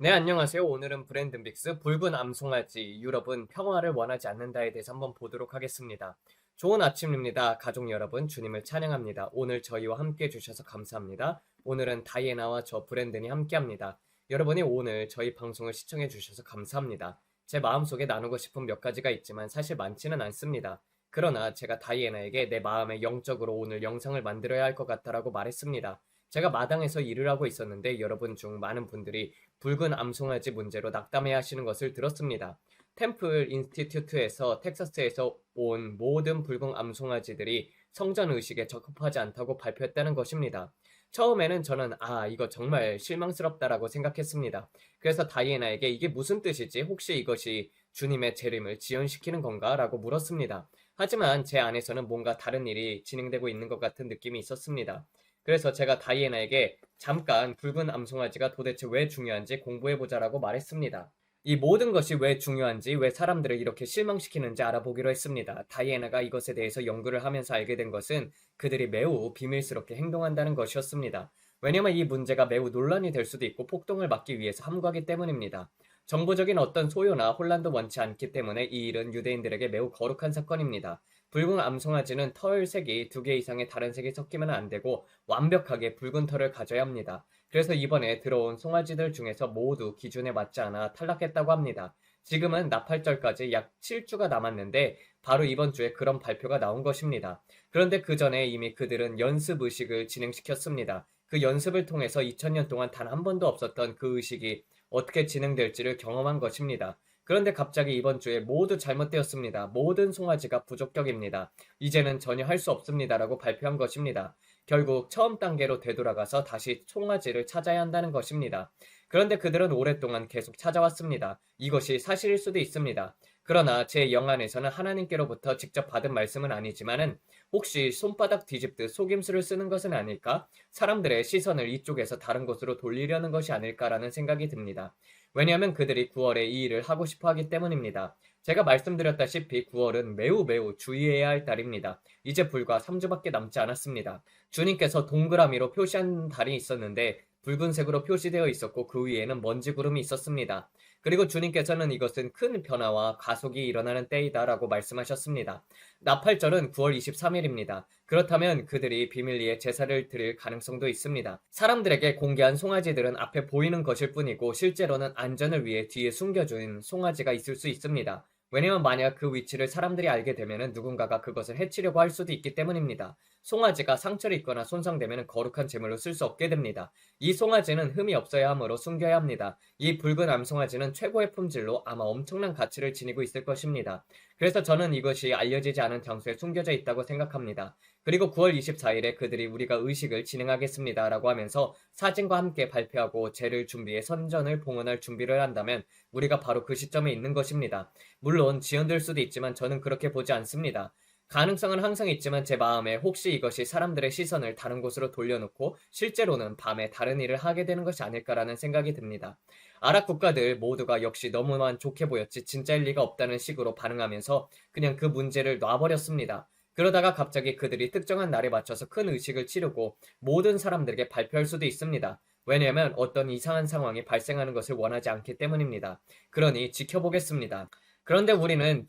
네, 안녕하세요. 오늘은 브랜든빅스 붉은 암송아지 유럽은 평화를 원하지 않는다에 대해서 한번 보도록 하겠습니다. 좋은 아침입니다. 가족 여러분, 주님을 찬양합니다. 오늘 저희와 함께 해주셔서 감사합니다. 오늘은 다이애나와 저 브랜든이 함께합니다. 여러분이 오늘 저희 방송을 시청해 주셔서 감사합니다. 제 마음속에 나누고 싶은 몇 가지가 있지만 사실 많지는 않습니다. 그러나 제가 다이애나에게 내 마음에 영적으로 오늘 영상을 만들어야 할 것 같다라고 말했습니다. 제가 마당에서 일을 하고 있었는데 여러분 중 많은 분들이 붉은 암송아지 문제로 낙담해 하시는 것을 들었습니다. 템플 인스티튜트에서 텍사스에서 온 모든 붉은 암송아지들이 성전 의식에 적합하지 않다고 발표했다는 것입니다. 처음에는 저는 이거 정말 실망스럽다라고 생각했습니다. 그래서 다이애나에게 이게 무슨 뜻이지? 혹시 이것이 주님의 재림을 지연시키는 건가? 라고 물었습니다. 하지만 제 안에서는 뭔가 다른 일이 진행되고 있는 것 같은 느낌이 있었습니다. 그래서 제가 다이애나에게 잠깐 붉은 암송아지가 도대체 왜 중요한지 공부해보자라고 말했습니다. 이 모든 것이 왜 중요한지, 왜 사람들을 이렇게 실망시키는지 알아보기로 했습니다. 다이애나가 이것에 대해서 연구를 하면서 알게 된 것은 그들이 매우 비밀스럽게 행동한다는 것이었습니다. 왜냐면 이 문제가 매우 논란이 될 수도 있고 폭동을 막기 위해서 함구하기 때문입니다. 정보적인 어떤 소요나 혼란도 원치 않기 때문에 이 일은 유대인들에게 매우 거룩한 사건입니다. 붉은 암송아지는 털 색이 2개 이상의 다른 색이 섞이면 안 되고 완벽하게 붉은 털을 가져야 합니다. 그래서 이번에 들어온 송아지들 중에서 모두 기준에 맞지 않아 탈락했다고 합니다. 지금은 나팔절까지 약 7주가 남았는데 바로 이번 주에 그런 발표가 나온 것입니다. 그런데 그 전에 이미 그들은 연습 의식을 진행시켰습니다. 그 연습을 통해서 2000년 동안 단 한 번도 없었던 그 의식이 어떻게 진행될지를 경험한 것입니다. 그런데 갑자기 이번 주에 모두 잘못되었습니다. 모든 송아지가 부적격입니다. 이제는 전혀 할 수 없습니다라고 발표한 것입니다. 결국 처음 단계로 되돌아가서 다시 송아지를 찾아야 한다는 것입니다. 그런데 그들은 오랫동안 계속 찾아왔습니다. 이것이 사실일 수도 있습니다. 그러나 제 영안에서는 하나님께로부터 직접 받은 말씀은 아니지만은 혹시 손바닥 뒤집듯 속임수를 쓰는 것은 아닐까? 사람들의 시선을 이쪽에서 다른 곳으로 돌리려는 것이 아닐까라는 생각이 듭니다. 왜냐하면 그들이 9월에 이 일을 하고 싶어 하기 때문입니다. 제가 말씀드렸다시피 9월은 매우 주의해야 할 달입니다. 이제 불과 3주밖에 남지 않았습니다. 주님께서 동그라미로 표시한 달이 있었는데 붉은색으로 표시되어 있었고 그 위에는 먼지 구름이 있었습니다. 그리고 주님께서는 이것은 큰 변화와 가속이 일어나는 때이다라고 말씀하셨습니다. 나팔절은 9월 23일입니다. 그렇다면 그들이 비밀리에 제사를 드릴 가능성도 있습니다. 사람들에게 공개한 송아지들은 앞에 보이는 것일 뿐이고 실제로는 안전을 위해 뒤에 숨겨준 송아지가 있을 수 있습니다. 왜냐면 만약 그 위치를 사람들이 알게 되면 누군가가 그것을 해치려고 할 수도 있기 때문입니다. 송아지가 상처를 입거나 손상되면 거룩한 제물로 쓸 수 없게 됩니다. 이 송아지는 흠이 없어야 하므로 숨겨야 합니다. 이 붉은 암송아지는 최고의 품질로 아마 엄청난 가치를 지니고 있을 것입니다. 그래서 저는 이것이 알려지지 않은 장소에 숨겨져 있다고 생각합니다. 그리고 9월 24일에 그들이 우리가 의식을 진행하겠습니다 라고 하면서 사진과 함께 발표하고 제를 준비해 선전을 봉헌할 준비를 한다면 우리가 바로 그 시점에 있는 것입니다. 물론 지연될 수도 있지만 저는 그렇게 보지 않습니다. 가능성은 항상 있지만 제 마음에 혹시 이것이 사람들의 시선을 다른 곳으로 돌려놓고 실제로는 밤에 다른 일을 하게 되는 것이 아닐까라는 생각이 듭니다. 아랍 국가들 모두가 역시 너무만 좋게 보였지 진짜일 리가 없다는 식으로 반응하면서 그냥 그 문제를 놔버렸습니다. 그러다가 갑자기 그들이 특정한 날에 맞춰서 큰 의식을 치르고 모든 사람들에게 발표할 수도 있습니다. 왜냐하면 어떤 이상한 상황이 발생하는 것을 원하지 않기 때문입니다. 그러니 지켜보겠습니다. 그런데 우리는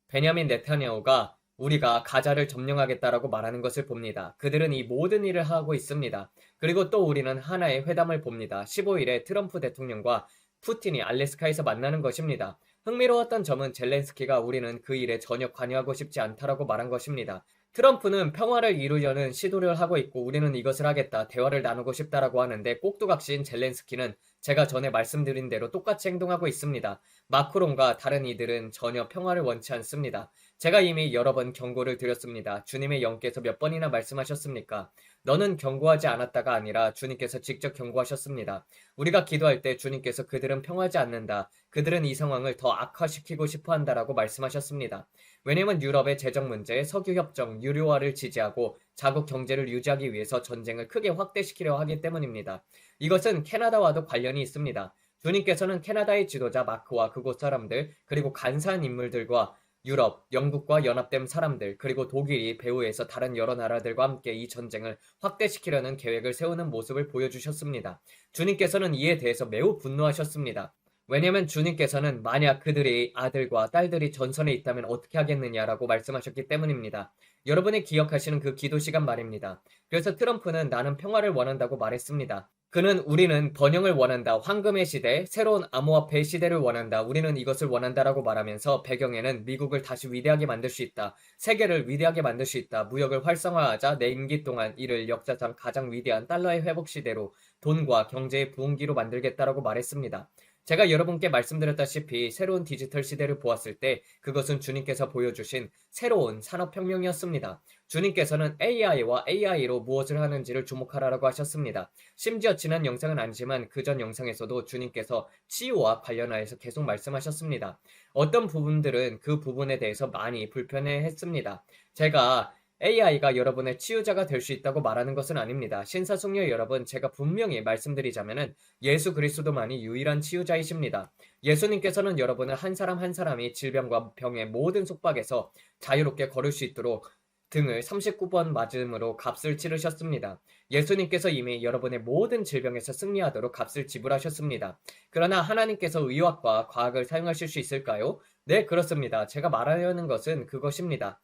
베냐민 네타냐후가 우리가 가자를 점령하겠다라고 말하는 것을 봅니다. 그들은 이 모든 일을 하고 있습니다. 그리고 또 우리는 하나의 회담을 봅니다. 15일에 트럼프 대통령과 푸틴이 알래스카에서 만나는 것입니다. 흥미로웠던 점은 젤렌스키가 우리는 그 일에 전혀 관여하고 싶지 않다라고 말한 것입니다. 트럼프는 평화를 이루려는 시도를 하고 있고 우리는 이것을 하겠다, 대화를 나누고 싶다라고 하는데 꼭두각시인 젤렌스키는 제가 전에 말씀드린 대로 똑같이 행동하고 있습니다. 마크롱과 다른 이들은 전혀 평화를 원치 않습니다. 제가 이미 여러 번 경고를 드렸습니다. 주님의 영께서 몇 번이나 말씀하셨습니까? 너는 경고하지 않았다가 아니라 주님께서 직접 경고하셨습니다. 우리가 기도할 때 주님께서 그들은 평하지 않는다. 그들은 이 상황을 더 악화시키고 싶어 한다라고 말씀하셨습니다. 왜냐하면 유럽의 재정 문제, 석유협정, 유료화를 지지하고 자국 경제를 유지하기 위해서 전쟁을 크게 확대시키려 하기 때문입니다. 이것은 캐나다와도 관련이 있습니다. 주님께서는 캐나다의 지도자 마크와 그곳 사람들 그리고 간사한 인물들과 유럽, 영국과 연합된 사람들, 그리고 독일이 배후에서 다른 여러 나라들과 함께 이 전쟁을 확대시키려는 계획을 세우는 모습을 보여주셨습니다. 주님께서는 이에 대해서 매우 분노하셨습니다. 왜냐하면 주님께서는 만약 그들의 아들과 딸들이 전선에 있다면 어떻게 하겠느냐라고 말씀하셨기 때문입니다. 여러분이 기억하시는 그 기도 시간 말입니다. 그래서 트럼프는 나는 평화를 원한다고 말했습니다. 그는 우리는 번영을 원한다. 황금의 시대, 새로운 암호화폐 시대를 원한다. 우리는 이것을 원한다라고 말하면서 배경에는 미국을 다시 위대하게 만들 수 있다. 세계를 위대하게 만들 수 있다. 무역을 활성화하자 내 임기 동안 이를 역사상 가장 위대한 달러의 회복 시대로 돈과 경제의 부흥기로 만들겠다라고 말했습니다. 제가 여러분께 말씀드렸다시피 새로운 디지털 시대를 보았을 때 그것은 주님께서 보여주신 새로운 산업혁명이었습니다. 주님께서는 AI와 AI로 무엇을 하는지를 주목하라고 하셨습니다. 심지어 지난 영상은 아니지만 그 전 영상에서도 주님께서 치유와 관련하여서 계속 말씀하셨습니다. 어떤 부분들은 그 부분에 대해서 많이 불편해했습니다. 제가 AI가 여러분의 치유자가 될 수 있다고 말하는 것은 아닙니다. 신사숙녀 여러분, 제가 분명히 말씀드리자면은 예수 그리스도만이 유일한 치유자이십니다. 예수님께서는 여러분을 한 사람 한 사람이 질병과 병의 모든 속박에서 자유롭게 걸을 수 있도록 등을 39번 맞음으로 값을 치르셨습니다. 예수님께서 이미 여러분의 모든 질병에서 승리하도록 값을 지불하셨습니다. 그러나 하나님께서 의학과 과학을 사용하실 수 있을까요? 네, 그렇습니다. 제가 말하려는 것은 그것입니다.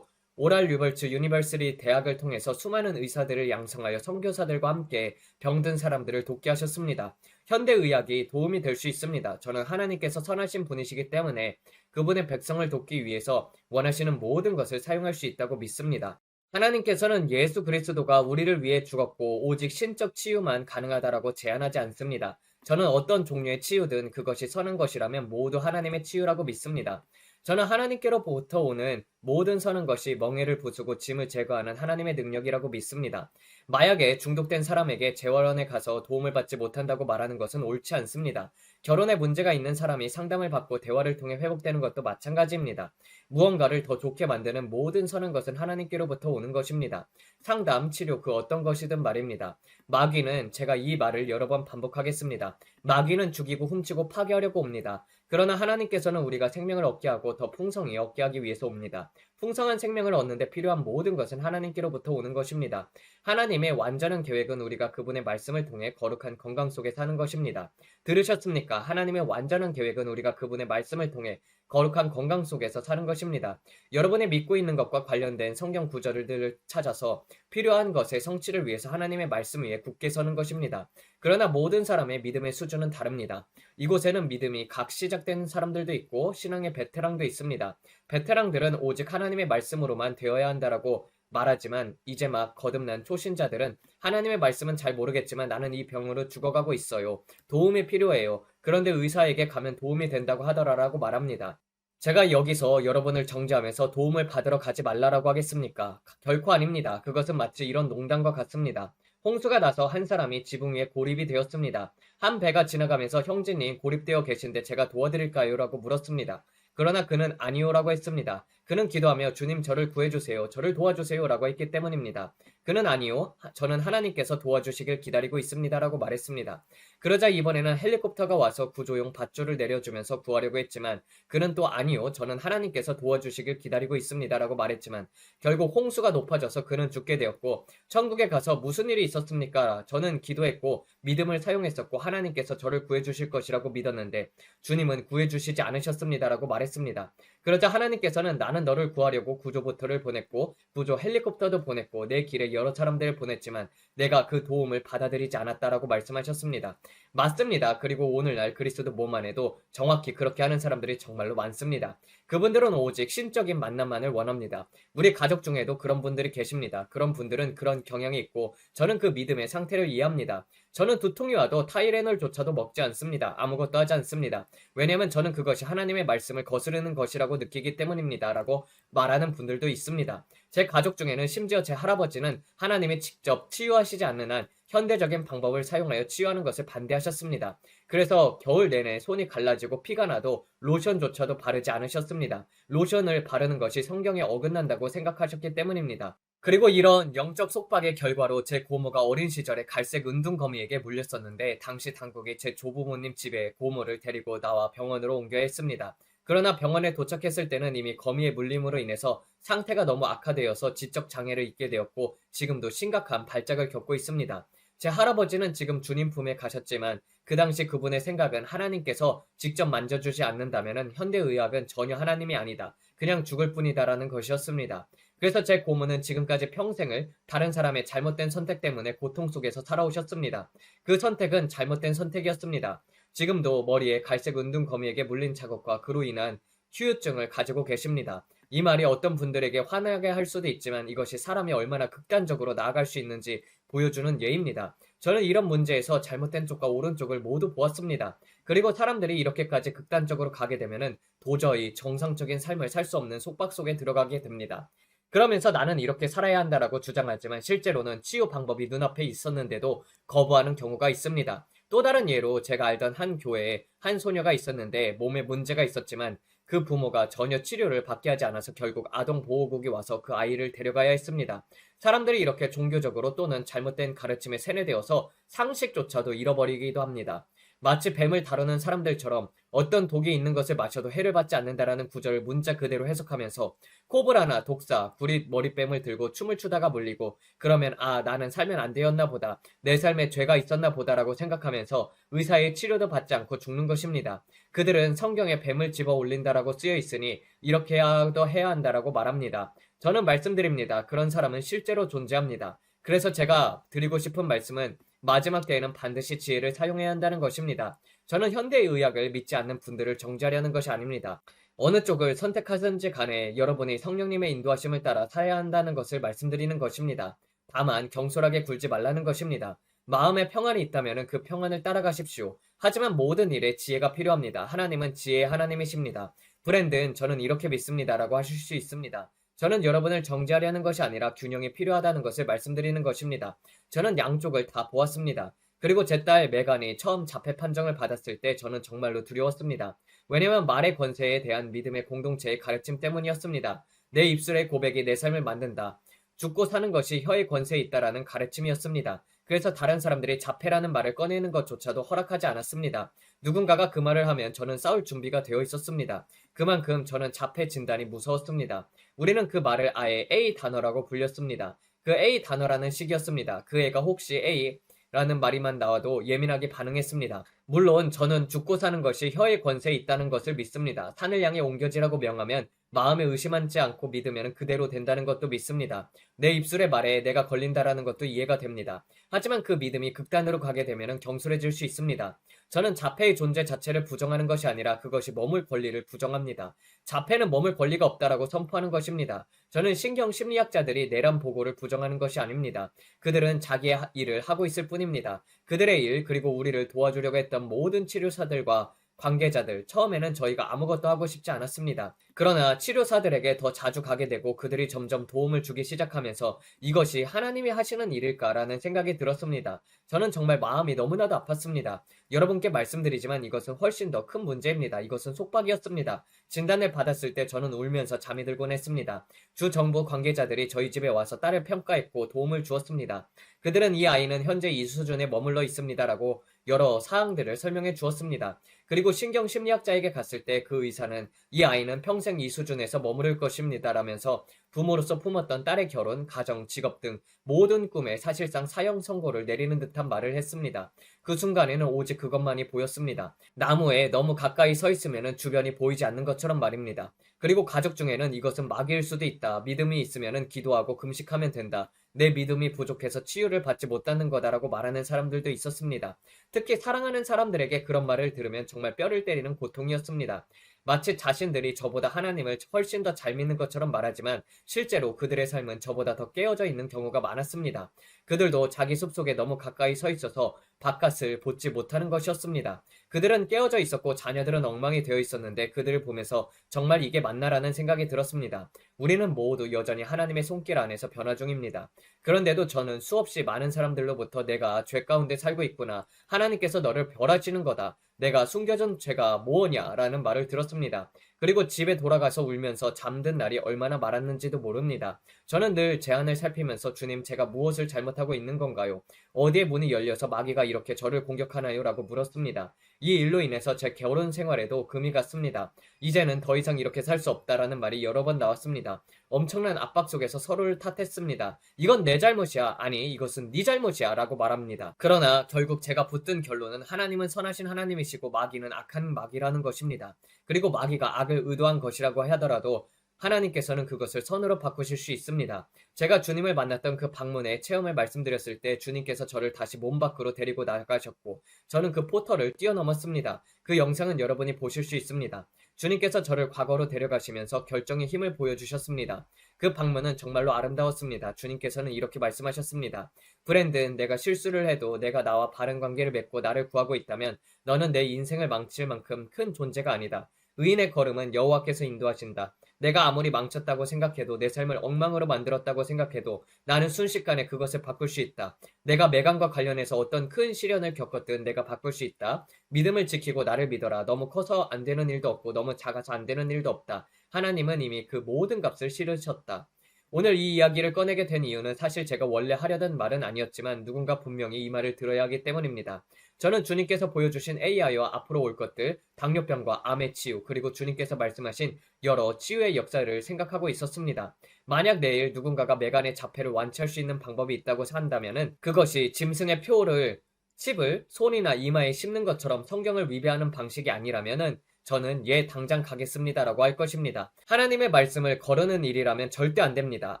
오랄 유벌츠 유니버시티 대학을 통해서 수많은 의사들을 양성하여 선교사들과 함께 병든 사람들을 돕게 하셨습니다. 현대의학이 도움이 될 수 있습니다. 저는 하나님께서 선하신 분이시기 때문에 그분의 백성을 돕기 위해서 원하시는 모든 것을 사용할 수 있다고 믿습니다. 하나님께서는 예수 그리스도가 우리를 위해 죽었고 오직 신적 치유만 가능하다라고 제안하지 않습니다. 저는 어떤 종류의 치유든 그것이 선한 것이라면 모두 하나님의 치유라고 믿습니다. 저는 하나님께로부터 오는 모든 선한 것이 멍에를 부수고 짐을 제거하는 하나님의 능력이라고 믿습니다. 마약에 중독된 사람에게 재활원에 가서 도움을 받지 못한다고 말하는 것은 옳지 않습니다. 결혼에 문제가 있는 사람이 상담을 받고 대화를 통해 회복되는 것도 마찬가지입니다. 무언가를 더 좋게 만드는 모든 선한 것은 하나님께로부터 오는 것입니다. 상담, 치료 그 어떤 것이든 말입니다. 마귀는 제가 이 말을 여러 번 반복하겠습니다. 마귀는 죽이고 훔치고 파괴하려고 옵니다. 그러나 하나님께서는 우리가 생명을 얻게 하고 더 풍성히 얻게 하기 위해서 옵니다. 풍성한 생명을 얻는데 필요한 모든 것은 하나님께로부터 오는 것입니다. 하나님의 완전한 계획은 우리가 그분의 말씀을 통해 거룩한 건강 속에 사는 것입니다. 들으셨습니까? 하나님의 완전한 계획은 우리가 그분의 말씀을 통해 거룩한 건강 속에서 사는 것입니다. 여러분이 믿고 있는 것과 관련된 성경 구절들을 찾아서 필요한 것의 성취를 위해서 하나님의 말씀 위에 굳게 서는 것입니다. 그러나 모든 사람의 믿음의 수준은 다릅니다. 이곳에는 믿음이 각 시작된 사람들도 있고 신앙의 베테랑도 있습니다. 베테랑들은 오직 하나님의 말씀으로만 되어야 한다라고 말하지만 이제 막 거듭난 초신자들은 하나님의 말씀은 잘 모르겠지만 나는 이 병으로 죽어가고 있어요. 도움이 필요해요. 그런데 의사에게 가면 도움이 된다고 하더라라고 말합니다. 제가 여기서 여러분을 정죄하면서 도움을 받으러 가지 말라라고 하겠습니까? 결코 아닙니다. 그것은 마치 이런 농담과 같습니다. 홍수가 나서 한 사람이 지붕 위에 고립이 되었습니다. 한 배가 지나가면서 형제님 고립되어 계신데 제가 도와드릴까요? 라고 물었습니다. 그러나 그는 아니요라고 했습니다. 그는 기도하며 주님 저를 구해주세요. 저를 도와주세요. 라고 했기 때문입니다. 그는 아니요. 저는 하나님께서 도와주시길 기다리고 있습니다. 라고 말했습니다. 그러자 이번에는 헬리콥터가 와서 구조용 밧줄을 내려주면서 구하려고 했지만 그는 또 아니요. 저는 하나님께서 도와주시길 기다리고 있습니다. 라고 말했지만 결국 홍수가 높아져서 그는 죽게 되었고 천국에 가서 무슨 일이 있었습니까? 저는 기도했고 믿음을 사용했었고 하나님께서 저를 구해주실 것이라고 믿었는데 주님은 구해주시지 않으셨습니다. 라고 말했습니다. 그러자 하나님께서는 나는 너를 구하려고 구조보트를 보냈고 구조 헬리콥터도 보냈고 내 길에 여러 사람들을 보냈지만 내가 그 도움을 받아들이지 않았다라고 말씀하셨습니다. 맞습니다. 그리고 오늘날 그리스도 몸 안에도 정확히 그렇게 하는 사람들이 정말로 많습니다. 그분들은 오직 신적인 만남만을 원합니다. 우리 가족 중에도 그런 분들이 계십니다. 그런 분들은 그런 경향이 있고 저는 그 믿음의 상태를 이해합니다. 저는 두통이 와도 타이레놀조차도 먹지 않습니다. 아무것도 하지 않습니다. 왜냐하면 저는 그것이 하나님의 말씀을 거스르는 것이라고 느끼기 때문입니다. 라고 말하는 분들도 있습니다. 제 가족 중에는 심지어 제 할아버지는 하나님이 직접 치유하시지 않는 한 현대적인 방법을 사용하여 치유하는 것을 반대하셨습니다. 그래서 겨울 내내 손이 갈라지고 피가 나도 로션조차도 바르지 않으셨습니다. 로션을 바르는 것이 성경에 어긋난다고 생각하셨기 때문입니다. 그리고 이런 영적 속박의 결과로 제 고모가 어린 시절에 갈색 은둔거미에게 물렸었는데 당시 당국이 제 조부모님 집에 고모를 데리고 나와 병원으로 옮겨야 했습니다. 그러나 병원에 도착했을 때는 이미 거미의 물림으로 인해서 상태가 너무 악화되어서 지적 장애를 입게 되었고 지금도 심각한 발작을 겪고 있습니다. 제 할아버지는 지금 주님 품에 가셨지만 그 당시 그분의 생각은 하나님께서 직접 만져주지 않는다면 현대의학은 전혀 하나님이 아니다. 그냥 죽을 뿐이다라는 것이었습니다. 그래서 제 고모는 지금까지 평생을 다른 사람의 잘못된 선택 때문에 고통 속에서 살아오셨습니다. 그 선택은 잘못된 선택이었습니다. 지금도 머리에 갈색 은둔 거미에게 물린 자국과 그로 인한 후유증을 가지고 계십니다. 이 말이 어떤 분들에게 화나게 할 수도 있지만 이것이 사람이 얼마나 극단적으로 나아갈 수 있는지 보여주는 예입니다. 저는 이런 문제에서 잘못된 쪽과 옳은 쪽을 모두 보았습니다. 그리고 사람들이 이렇게까지 극단적으로 가게 되면은 도저히 정상적인 삶을 살 수 없는 속박 속에 들어가게 됩니다. 그러면서 나는 이렇게 살아야 한다라고 주장하지만 실제로는 치유 방법이 눈앞에 있었는데도 거부하는 경우가 있습니다. 또 다른 예로 제가 알던 한 교회에 한 소녀가 있었는데 몸에 문제가 있었지만 그 부모가 전혀 치료를 받게 하지 않아서 결국 아동보호국이 와서 그 아이를 데려가야 했습니다. 사람들이 이렇게 종교적으로 또는 잘못된 가르침에 세뇌되어서 상식조차도 잃어버리기도 합니다. 마치 뱀을 다루는 사람들처럼 어떤 독이 있는 것을 마셔도 해를 받지 않는다라는 구절을 문자 그대로 해석하면서 코브라나 독사, 구릿 머리뱀을 들고 춤을 추다가 물리고 그러면 아 나는 살면 안 되었나 보다. 내 삶에 죄가 있었나 보다라고 생각하면서 의사의 치료도 받지 않고 죽는 것입니다. 그들은 성경에 뱀을 집어 올린다라고 쓰여 있으니 이렇게라도 해야 한다라고 말합니다. 저는 말씀드립니다. 그런 사람은 실제로 존재합니다. 그래서 제가 드리고 싶은 말씀은 마지막 때에는 반드시 지혜를 사용해야 한다는 것입니다. 저는 현대의학을 믿지 않는 분들을 정죄하려는 것이 아닙니다. 어느 쪽을 선택하든지 간에 여러분이 성령님의 인도하심을 따라 살아야 한다는 것을 말씀드리는 것입니다. 다만 경솔하게 굴지 말라는 것입니다. 마음에 평안이 있다면 그 평안을 따라가십시오. 하지만 모든 일에 지혜가 필요합니다. 하나님은 지혜의 하나님이십니다. 브랜든 저는 이렇게 믿습니다라고 하실 수 있습니다. 저는 여러분을 정죄하려는 것이 아니라 균형이 필요하다는 것을 말씀드리는 것입니다. 저는 양쪽을 다 보았습니다. 그리고 제 딸 메간이 처음 자폐 판정을 받았을 때 저는 정말로 두려웠습니다. 왜냐하면 말의 권세에 대한 믿음의 공동체의 가르침 때문이었습니다. 내 입술의 고백이 내 삶을 만든다. 죽고 사는 것이 혀의 권세에 있다라는 가르침이었습니다. 그래서 다른 사람들이 자폐라는 말을 꺼내는 것조차도 허락하지 않았습니다. 누군가가 그 말을 하면 저는 싸울 준비가 되어 있었습니다. 그만큼 저는 자폐 진단이 무서웠습니다. 우리는 그 말을 아예 A 단어라고 불렸습니다. 그 A 단어라는 식이었습니다. 그 애가 혹시 A 라는 말이만 나와도 예민하게 반응했습니다. 물론 저는 죽고 사는 것이 혀의 권세에 있다는 것을 믿습니다. 산을 향해 옮겨지라고 명하면 마음에 의심하지 않고 믿으면 그대로 된다는 것도 믿습니다. 내 입술의 말에 내가 걸린다라는 것도 이해가 됩니다. 하지만 그 믿음이 극단으로 가게 되면 경솔해질 수 있습니다. 저는 자폐의 존재 자체를 부정하는 것이 아니라 그것이 머물 권리를 부정합니다. 자폐는 머물 권리가 없다라고 선포하는 것입니다. 저는 신경심리학자들이 내란 보고를 부정하는 것이 아닙니다. 그들은 자기의 일을 하고 있을 뿐입니다. 그들의 일 그리고 우리를 도와주려고 했던 모든 치료사들과 관계자들, 처음에는 저희가 아무것도 하고 싶지 않았습니다. 그러나 치료사들에게 더 자주 가게 되고 그들이 점점 도움을 주기 시작하면서 이것이 하나님이 하시는 일일까라는 생각이 들었습니다. 저는 정말 마음이 너무나도 아팠습니다. 여러분께 말씀드리지만 이것은 훨씬 더 큰 문제입니다. 이것은 속박이었습니다. 진단을 받았을 때 저는 울면서 잠이 들곤 했습니다. 주 정부 관계자들이 저희 집에 와서 딸을 평가했고 도움을 주었습니다. 그들은 이 아이는 현재 이 수준에 머물러 있습니다라고 여러 사항들을 설명해 주었습니다. 그리고 신경심리학자에게 갔을 때 그 의사는 이 아이는 평생 이 수준에서 머무를 것입니다 라면서 부모로서 품었던 딸의 결혼, 가정, 직업 등 모든 꿈에 사실상 사형 선고를 내리는 듯한 말을 했습니다. 그 순간에는 오직 그것만이 보였습니다. 나무에 너무 가까이 서 있으면 주변이 보이지 않는 것처럼 말입니다. 그리고 가족 중에는 이것은 마귀일 수도 있다. 믿음이 있으면 기도하고 금식하면 된다. 내 믿음이 부족해서 치유를 받지 못하는 거다라고 말하는 사람들도 있었습니다. 특히 사랑하는 사람들에게 그런 말을 들으면 정말 뼈를 때리는 고통이었습니다. 마치 자신들이 저보다 하나님을 훨씬 더 잘 믿는 것처럼 말하지만 실제로 그들의 삶은 저보다 더 깨어져 있는 경우가 많았습니다. 그들도 자기 숲속에 너무 가까이 서 있어서 바깥을 보지 못하는 것이었습니다. 그들은 깨어져 있었고 자녀들은 엉망이 되어 있었는데 그들을 보면서 정말 이게 맞나라는 생각이 들었습니다. 우리는 모두 여전히 하나님의 손길 안에서 변화 중입니다. 그런데도 저는 수없이 많은 사람들로부터 내가 죄 가운데 살고 있구나. 하나님께서 너를 벌하시는 거다. 내가 숨겨둔 죄가 뭐냐라는 말을 들었습니다. 그리고 집에 돌아가서 울면서 잠든 날이 얼마나 많았는지도 모릅니다. 저는 늘 제 안을 살피면서 주님, 제가 무엇을 잘못하고 있는 건가요? 어디에 문이 열려서 마귀가 이렇게 저를 공격하나요? 라고 물었습니다. 이 일로 인해서 제 결혼 생활에도 금이 갔습니다. 이제는 더 이상 이렇게 살 수 없다라는 말이 여러 번 나왔습니다. 엄청난 압박 속에서 서로를 탓했습니다. 이건 내 잘못이야. 아니, 이것은 네 잘못이야. 라고 말합니다. 그러나 결국 제가 붙든 결론은 하나님은 선하신 하나님이시고 마귀는 악한 마귀라는 것입니다. 그리고 마귀가 악을 의도한 것이라고 하더라도 하나님께서는 그것을 선으로 바꾸실 수 있습니다. 제가 주님을 만났던 그 방문의 체험을 말씀드렸을 때 주님께서 저를 다시 몸 밖으로 데리고 나가셨고 저는 그 포털을 뛰어넘었습니다. 그 영상은 여러분이 보실 수 있습니다. 주님께서 저를 과거로 데려가시면서 결정의 힘을 보여주셨습니다. 그 방문은 정말로 아름다웠습니다. 주님께서는 이렇게 말씀하셨습니다. 브랜든, 내가 실수를 해도 내가 나와 바른 관계를 맺고 나를 구하고 있다면 너는 내 인생을 망칠 만큼 큰 존재가 아니다. 의인의 걸음은 여호와께서 인도하신다. 내가 아무리 망쳤다고 생각해도 내 삶을 엉망으로 만들었다고 생각해도 나는 순식간에 그것을 바꿀 수 있다. 내가 매간과 관련해서 어떤 큰 시련을 겪었든 내가 바꿀 수 있다. 믿음을 지키고 나를 믿어라. 너무 커서 안 되는 일도 없고 너무 작아서 안 되는 일도 없다. 하나님은 이미 그 모든 값을 치르셨다. 오늘 이 이야기를 꺼내게 된 이유는 사실 제가 원래 하려던 말은 아니었지만 누군가 분명히 이 말을 들어야 하기 때문입니다. 저는 주님께서 보여주신 AI와 앞으로 올 것들, 당뇨병과 암의 치유, 그리고 주님께서 말씀하신 여러 치유의 역사를 생각하고 있었습니다. 만약 내일 누군가가 메간의 자폐를 완치할 수 있는 방법이 있다고 한다면은 그것이 짐승의 표를 칩을 손이나 이마에 씹는 것처럼 성경을 위배하는 방식이 아니라면은 저는 예 당장 가겠습니다라고 할 것입니다. 하나님의 말씀을 거르는 일이라면 절대 안 됩니다.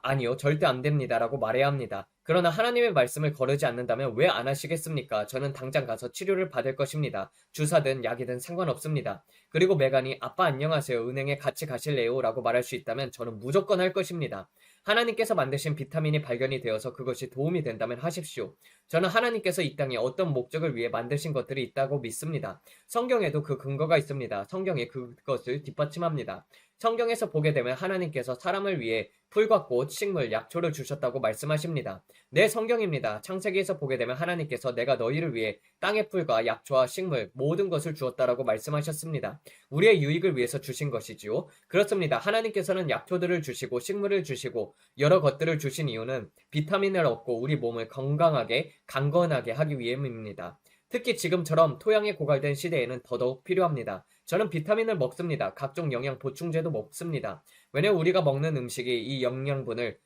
아니요, 절대 안 됩니다라고 말해야 합니다. 그러나 하나님의 말씀을 거르지 않는다면 왜 안 하시겠습니까? 저는 당장 가서 치료를 받을 것입니다. 주사든 약이든 상관없습니다. 그리고 메간이 아빠 안녕하세요. 은행에 같이 가실래요? 라고 말할 수 있다면 저는 무조건 할 것입니다. 하나님께서 만드신 비타민이 발견이 되어서 그것이 도움이 된다면 하십시오. 저는 하나님께서 이 땅에 어떤 목적을 위해 만드신 것들이 있다고 믿습니다. 성경에도 그 근거가 있습니다. 성경이 그것을 뒷받침합니다. 성경에서 보게 되면 하나님께서 사람을 위해 풀과 꽃, 식물, 약초를 주셨다고 말씀하십니다. 네, 성경입니다. 창세기에서 보게 되면 하나님께서 내가 너희를 위해 땅의 풀과 약초와 식물, 모든 것을 주었다라고 말씀하셨습니다. 우리의 유익을 위해서 주신 것이지요. 그렇습니다. 하나님께서는 약초들을 주시고 식물을 주시고 여러 것들을 주신 이유는 비타민을 얻고 우리 몸을 건강하게, 강건하게 하기 위함입니다. 특히 지금처럼 토양이 고갈된 시대에는 더더욱 필요합니다. 저는 비타민을 먹습니다. 각종 영양 보충제도 먹습니다. 왜냐면 우리가 먹는 음식이 이 영양분을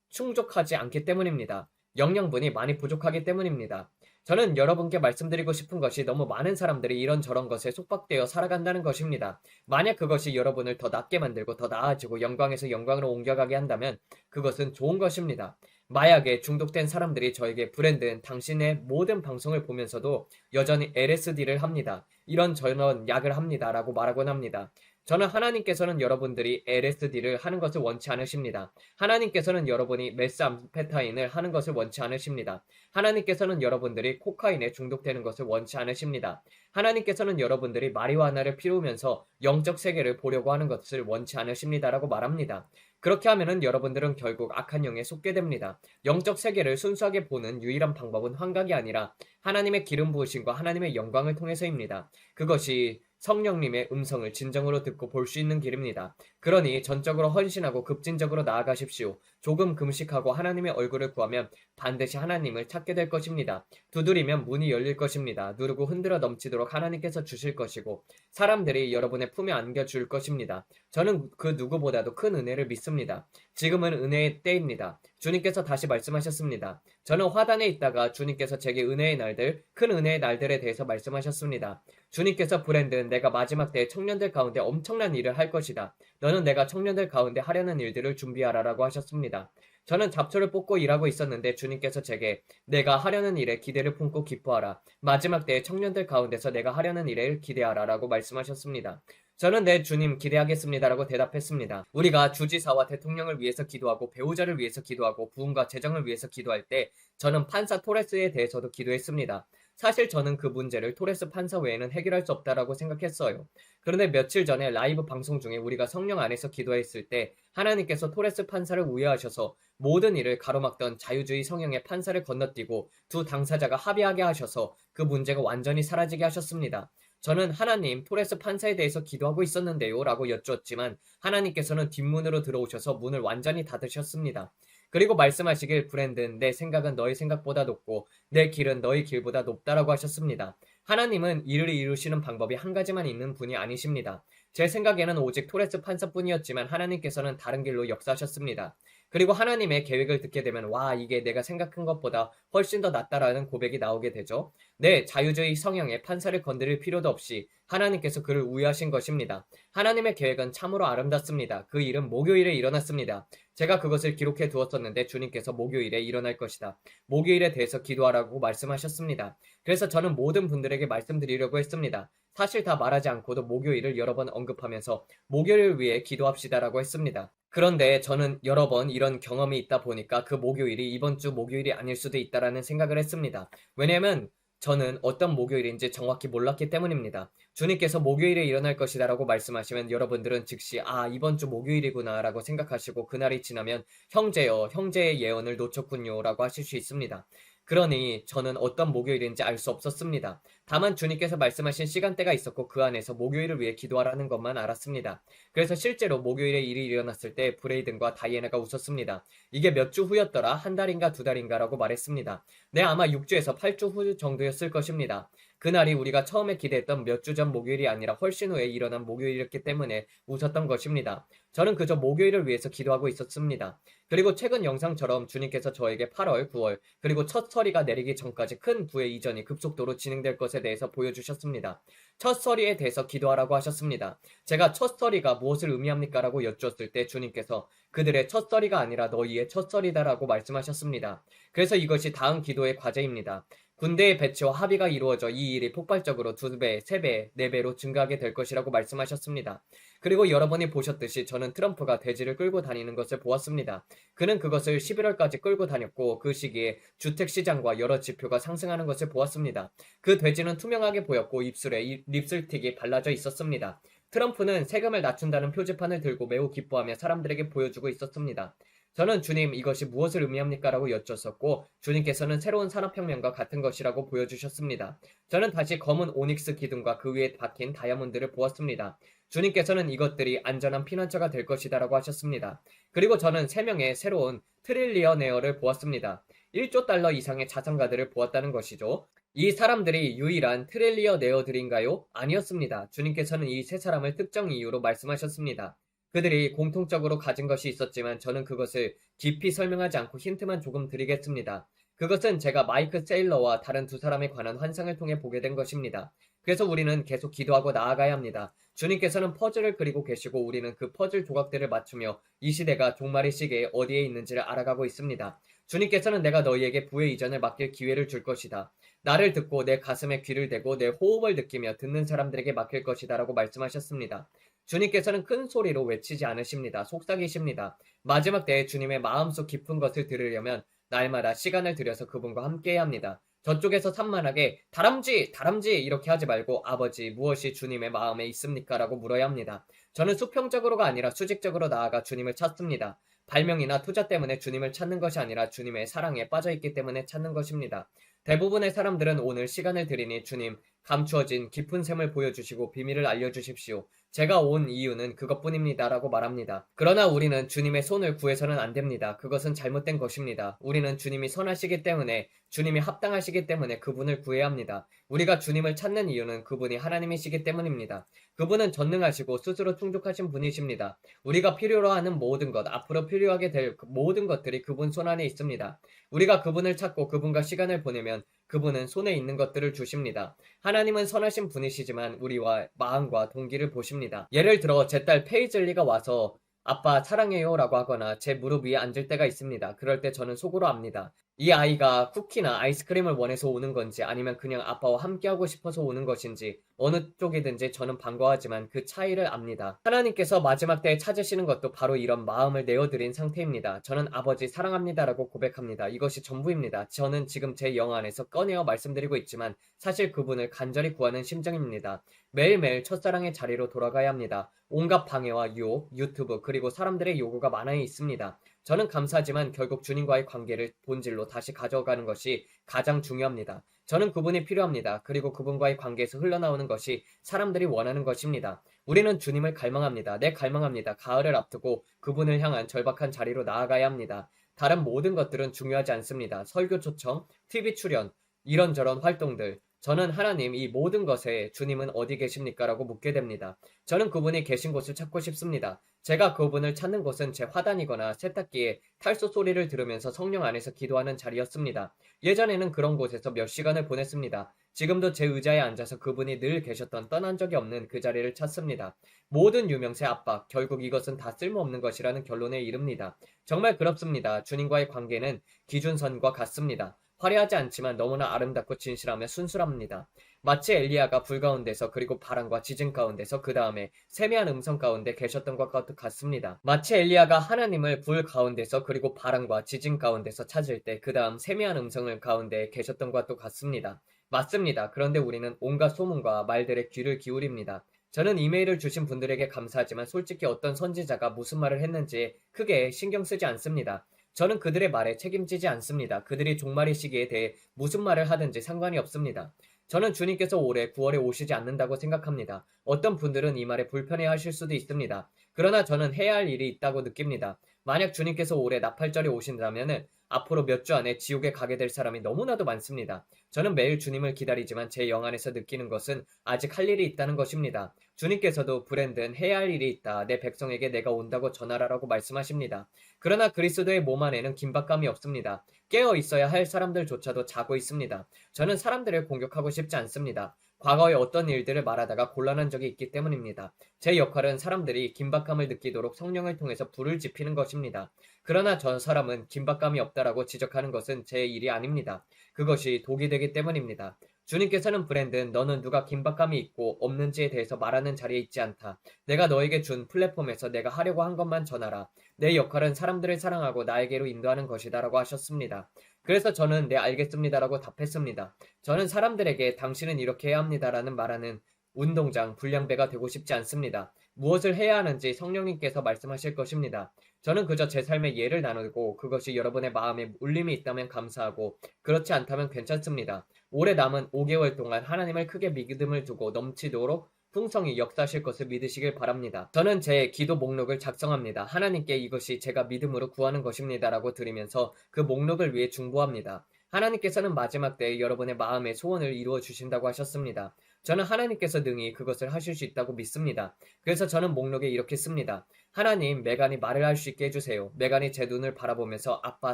충족하지 않기 때문입니다. 영양분이 많이 부족하기 때문입니다. 저는 여러분께 말씀드리고 싶은 것이 너무 많은 사람들이 이런저런 것에 속박되어 살아간다는 것입니다. 만약 그것이 여러분을 더 낫게 만들고 더 나아지고 영광에서 영광으로 옮겨가게 한다면 그것은 좋은 것입니다. 마약에 중독된 사람들이 저에게 브랜든, 당신의 모든 방송을 보면서도 여전히 LSD를 합니다. 이런저런 약을 합니다. 라고 말하곤 합니다. 저는 하나님께서는 여러분들이 LSD를 하는 것을 원치 않으십니다. 하나님께서는 여러분이 메스암페타인을 하는 것을 원치 않으십니다. 하나님께서는 여러분들이 코카인에 중독되는 것을 원치 않으십니다. 하나님께서는 여러분들이 마리화나를 피우면서 영적 세계를 보려고 하는 것을 원치 않으십니다라고 말합니다. 그렇게 하면은 여러분들은 결국 악한 영에 속게 됩니다. 영적 세계를 순수하게 보는 유일한 방법은 환각이 아니라 하나님의 기름 부으심과 하나님의 영광을 통해서입니다. 그것이 성령님의 음성을 진정으로 듣고 볼 수 있는 길입니다. 그러니 전적으로 헌신하고 급진적으로 나아가십시오. 조금 금식하고 하나님의 얼굴을 구하면 반드시 하나님을 찾게 될 것입니다. 두드리면 문이 열릴 것입니다. 누르고 흔들어 넘치도록 하나님께서 주실 것이고 사람들이 여러분의 품에 안겨줄 것입니다. 저는 그 누구보다도 큰 은혜를 믿습니다. 지금은 은혜의 때입니다. 주님께서 다시 말씀하셨습니다. 저는 화단에 있다가 주님께서 제게 은혜의 날들, 큰 은혜의 날들에 대해서 말씀하셨습니다. 주님께서 브랜든, 내가 마지막 때에 청년들 가운데 엄청난 일을 할 것이다. 너는 내가 청년들 가운데 하려는 일들을 준비하라라고 하셨습니다. 저는 잡초를 뽑고 일하고 있었는데 주님께서 제게 내가 하려는 일에 기대를 품고 기뻐하라. 마지막 때에 청년들 가운데서 내가 하려는 일에 기대하라라고 말씀하셨습니다. 저는 네 주님 기대하겠습니다라고 대답했습니다. 우리가 주지사와 대통령을 위해서 기도하고 배우자를 위해서 기도하고 부흥과 재정을 위해서 기도할 때 저는 판사 토레스에 대해서도 기도했습니다. 사실 저는 그 문제를 토레스 판사 외에는 해결할 수 없다라고 생각했어요. 그런데 며칠 전에 라이브 방송 중에 우리가 성령 안에서 기도했을 때 하나님께서 토레스 판사를 우회하셔서 모든 일을 가로막던 자유주의 성향의 판사를 건너뛰고 두 당사자가 합의하게 하셔서 그 문제가 완전히 사라지게 하셨습니다. 저는 하나님, 토레스 판사에 대해서 기도하고 있었는데요 라고 여쭈었지만 하나님께서는 뒷문으로 들어오셔서 문을 완전히 닫으셨습니다. 그리고 말씀하시길 브랜든, 내 생각은 너의 생각보다 높고 내 길은 너의 길보다 높다라고 하셨습니다. 하나님은 일을 이루시는 방법이 한 가지만 있는 분이 아니십니다. 제 생각에는 오직 토레스 판사뿐이었지만 하나님께서는 다른 길로 역사하셨습니다. 그리고 하나님의 계획을 듣게 되면 와, 이게 내가 생각한 것보다 훨씬 더 낫다라는 고백이 나오게 되죠. 네, 자유주의 성향의 판사를 건드릴 필요도 없이 하나님께서 그를 우회하신 것입니다. 하나님의 계획은 참으로 아름답습니다. 그 일은 목요일에 일어났습니다. 제가 그것을 기록해 두었었는데 주님께서 목요일에 일어날 것이다. 목요일에 대해서 기도하라고 말씀하셨습니다. 그래서 저는 모든 분들에게 말씀드리려고 했습니다. 사실 다 말하지 않고도 목요일을 여러 번 언급하면서 목요일을 위해 기도합시다라고 했습니다. 그런데 저는 여러 번 이런 경험이 있다 보니까 그 목요일이 이번 주 목요일이 아닐 수도 있다라는 생각을 했습니다. 왜냐하면 저는 어떤 목요일인지 정확히 몰랐기 때문입니다. 주님께서 목요일에 일어날 것이다라고 말씀하시면 여러분들은 즉시 이번 주 목요일이구나라고 생각하시고 그날이 지나면 형제여, 형제의 예언을 놓쳤군요라고 하실 수 있습니다. 그러니 저는 어떤 목요일인지 알 수 없었습니다. 다만 주님께서 말씀하신 시간대가 있었고 그 안에서 목요일을 위해 기도하라는 것만 알았습니다. 그래서 실제로 목요일에 일이 일어났을 때 브레이든과 다이애나가 웃었습니다. 이게 몇 주 후였더라? 한 달인가 두 달인가라고 말했습니다. 네, 아마 6주에서 8주 후 정도였을 것입니다. 그날이 우리가 처음에 기대했던 몇 주 전 목요일이 아니라 훨씬 후에 일어난 목요일이었기 때문에 웃었던 것입니다. 저는 그저 목요일을 위해서 기도하고 있었습니다. 그리고 최근 영상처럼 주님께서 저에게 8월, 9월, 그리고 첫 서리가 내리기 전까지 큰 부의 이전이 급속도로 진행될 것에 대해서 보여주셨습니다. 첫 서리에 대해서 기도하라고 하셨습니다. 제가 첫 서리가 무엇을 의미합니까? 라고 여쭈었을 때 주님께서 그들의 첫 서리가 아니라 너희의 첫 서리다라고 말씀하셨습니다. 그래서 이것이 다음 기도의 과제입니다. 군대의 배치와 합의가 이루어져 이 일이 폭발적으로 2배, 3배, 4배로 증가하게 될 것이라고 말씀하셨습니다. 그리고 여러분이 보셨듯이 저는 트럼프가 돼지를 끌고 다니는 것을 보았습니다. 그는 그것을 11월까지 끌고 다녔고 그 시기에 주택시장과 여러 지표가 상승하는 것을 보았습니다. 그 돼지는 투명하게 보였고 입술에 립스틱이 발라져 있었습니다. 트럼프는 세금을 낮춘다는 표지판을 들고 매우 기뻐하며 사람들에게 보여주고 있었습니다. 저는 주님 이것이 무엇을 의미합니까? 라고 여쭈었었고 주님께서는 새로운 산업혁명과 같은 것이라고 보여주셨습니다. 저는 다시 검은 오닉스 기둥과 그 위에 박힌 다이아몬드를 보았습니다. 주님께서는 이것들이 안전한 피난처가 될 것이다 라고 하셨습니다. 그리고 저는 3명의 새로운 트릴리어네어를 보았습니다. 1조 달러 이상의 자산가들을 보았다는 것이죠. 이 사람들이 유일한 트릴리어네어들인가요? 아니었습니다. 주님께서는 이 세 사람을 특정 이유로 말씀하셨습니다. 그들이 공통적으로 가진 것이 있었지만 저는 그것을 깊이 설명하지 않고 힌트만 조금 드리겠습니다. 그것은 제가 마이크 세일러와 다른 두 사람에 관한 환상을 통해 보게 된 것입니다. 그래서 우리는 계속 기도하고 나아가야 합니다. 주님께서는 퍼즐을 그리고 계시고 우리는 그 퍼즐 조각들을 맞추며 이 시대가 종말의 시기에 어디에 있는지를 알아가고 있습니다. 주님께서는 내가 너희에게 부의 이전을 맡길 기회를 줄 것이다. 나를 듣고 내 가슴에 귀를 대고 내 호흡을 느끼며 듣는 사람들에게 맡길 것이다 라고 말씀하셨습니다. 주님께서는 큰 소리로 외치지 않으십니다. 속삭이십니다. 마지막 때에 주님의 마음속 깊은 것을 들으려면 날마다 시간을 들여서 그분과 함께해야 합니다. 저쪽에서 산만하게 다람쥐 다람쥐 이렇게 하지 말고 아버지 무엇이 주님의 마음에 있습니까? 라고 물어야 합니다. 저는 수평적으로가 아니라 수직적으로 나아가 주님을 찾습니다. 발명이나 투자 때문에 주님을 찾는 것이 아니라 주님의 사랑에 빠져있기 때문에 찾는 것입니다. 대부분의 사람들은 오늘 시간을 드리니 주님 감추어진 깊은 셈을 보여주시고 비밀을 알려주십시오. 제가 온 이유는 그것뿐입니다. 라고 말합니다. 그러나 우리는 주님의 손을 구해서는 안 됩니다. 그것은 잘못된 것입니다. 우리는 주님이 선하시기 때문에 주님이 합당하시기 때문에 그분을 구해야 합니다. 우리가 주님을 찾는 이유는 그분이 하나님이시기 때문입니다. 그분은 전능하시고 스스로 충족하신 분이십니다. 우리가 필요로 하는 모든 것, 앞으로 필요하게 될 모든 것들이 그분 손 안에 있습니다. 우리가 그분을 찾고 그분과 시간을 보내면 그분은 손에 있는 것들을 주십니다. 하나님은 선하신 분이시지만 우리와 마음과 동기를 보십니다. 예를 들어 제 딸 페이즐리가 와서 아빠 사랑해요 라고 하거나 제 무릎 위에 앉을 때가 있습니다. 그럴 때 저는 속으로 압니다. 이 아이가 쿠키나 아이스크림을 원해서 오는 건지 아니면 그냥 아빠와 함께하고 싶어서 오는 것인지 어느 쪽이든지 저는 반가워하지만 그 차이를 압니다. 하나님께서 마지막 때에 찾으시는 것도 바로 이런 마음을 내어드린 상태입니다. 저는 아버지 사랑합니다라고 고백합니다. 이것이 전부입니다. 저는 지금 제 영 안에서 꺼내어 말씀드리고 있지만 사실 그분을 간절히 구하는 심정입니다. 매일매일 첫사랑의 자리로 돌아가야 합니다. 온갖 방해와 유혹, 유튜브 그리고 사람들의 요구가 많아 있습니다. 저는 감사하지만 결국 주님과의 관계를 본질로 다시 가져가는 것이 가장 중요합니다. 저는 그분이 필요합니다. 그리고 그분과의 관계에서 흘러나오는 것이 사람들이 원하는 것입니다. 우리는 주님을 갈망합니다. 네, 갈망합니다. 가을을 앞두고 그분을 향한 절박한 자리로 나아가야 합니다. 다른 모든 것들은 중요하지 않습니다. 설교 초청, TV 출연, 이런저런 활동들. 저는 하나님 이 모든 것에 주님은 어디 계십니까? 라고 묻게 됩니다. 저는 그분이 계신 곳을 찾고 싶습니다. 제가 그분을 찾는 곳은 제 화단이거나 세탁기에 탈소 소리를 들으면서 성령 안에서 기도하는 자리였습니다. 예전에는 그런 곳에서 몇 시간을 보냈습니다. 지금도 제 의자에 앉아서 그분이 늘 계셨던 떠난 적이 없는 그 자리를 찾습니다. 모든 유명세 압박, 결국 이것은 다 쓸모없는 것이라는 결론에 이릅니다. 정말 그렇습니다. 주님과의 관계는 기준선과 같습니다. 화려하지 않지만 너무나 아름답고 진실하며 순수합니다. 마치 엘리야가 불 가운데서 그리고 바람과 지진 가운데서 그 다음에 세미한 음성 가운데 계셨던 것과 같습니다. 마치 엘리야가 하나님을 불 가운데서 그리고 바람과 지진 가운데서 찾을 때 그 다음 세미한 음성을 가운데 계셨던 것과 같습니다. 맞습니다. 그런데 우리는 온갖 소문과 말들의 귀를 기울입니다. 저는 이메일을 주신 분들에게 감사하지만 솔직히 어떤 선지자가 무슨 말을 했는지 크게 신경 쓰지 않습니다. 저는 그들의 말에 책임지지 않습니다. 그들이 종말의 시기에 대해 무슨 말을 하든지 상관이 없습니다. 저는 주님께서 올해 9월에 오시지 않는다고 생각합니다. 어떤 분들은 이 말에 불편해 하실 수도 있습니다. 그러나 저는 해야 할 일이 있다고 느낍니다. 만약 주님께서 올해 나팔절에 오신다면 앞으로 몇 주 안에 지옥에 가게 될 사람이 너무나도 많습니다. 저는 매일 주님을 기다리지만 제 영 안에서 느끼는 것은 아직 할 일이 있다는 것입니다. 주님께서도 브랜든 해야 할 일이 있다. 내 백성에게 내가 온다고 전하라라고 말씀하십니다. 그러나 그리스도의 몸 안에는 긴박감이 없습니다. 깨어 있어야 할 사람들조차도 자고 있습니다. 저는 사람들을 공격하고 싶지 않습니다. 과거에 어떤 일들을 말하다가 곤란한 적이 있기 때문입니다. 제 역할은 사람들이 긴박감을 느끼도록 성령을 통해서 불을 지피는 것입니다. 그러나 저 사람은 긴박감이 없다라고 지적하는 것은 제 일이 아닙니다. 그것이 독이 되기 때문입니다. 주님께서는 브랜든 너는 누가 긴박감이 있고 없는지에 대해서 말하는 자리에 있지 않다. 내가 너에게 준 플랫폼에서 내가 하려고 한 것만 전하라. 내 역할은 사람들을 사랑하고 나에게로 인도하는 것이다 라고 하셨습니다. 그래서 저는 네 알겠습니다라고 답했습니다. 저는 사람들에게 당신은 이렇게 해야 합니다라는 말하는 운동장, 불량배가 되고 싶지 않습니다. 무엇을 해야 하는지 성령님께서 말씀하실 것입니다. 저는 그저 제 삶의 예를 나누고 그것이 여러분의 마음에 울림이 있다면 감사하고 그렇지 않다면 괜찮습니다. 올해 남은 5개월 동안 하나님을 크게 믿음을 두고 넘치도록 풍성히 역사하실 것을 믿으시길 바랍니다. 저는 제 기도 목록을 작성합니다. 하나님께 이것이 제가 믿음으로 구하는 것입니다라고 드리면서 그 목록을 위해 중보합니다. 하나님께서는 마지막 때에 여러분의 마음의 소원을 이루어 주신다고 하셨습니다. 저는 하나님께서 능히 그것을 하실 수 있다고 믿습니다. 그래서 저는 목록에 이렇게 씁니다. 하나님, 메간이 말을 할 수 있게 해주세요. 메간이 제 눈을 바라보면서 아빠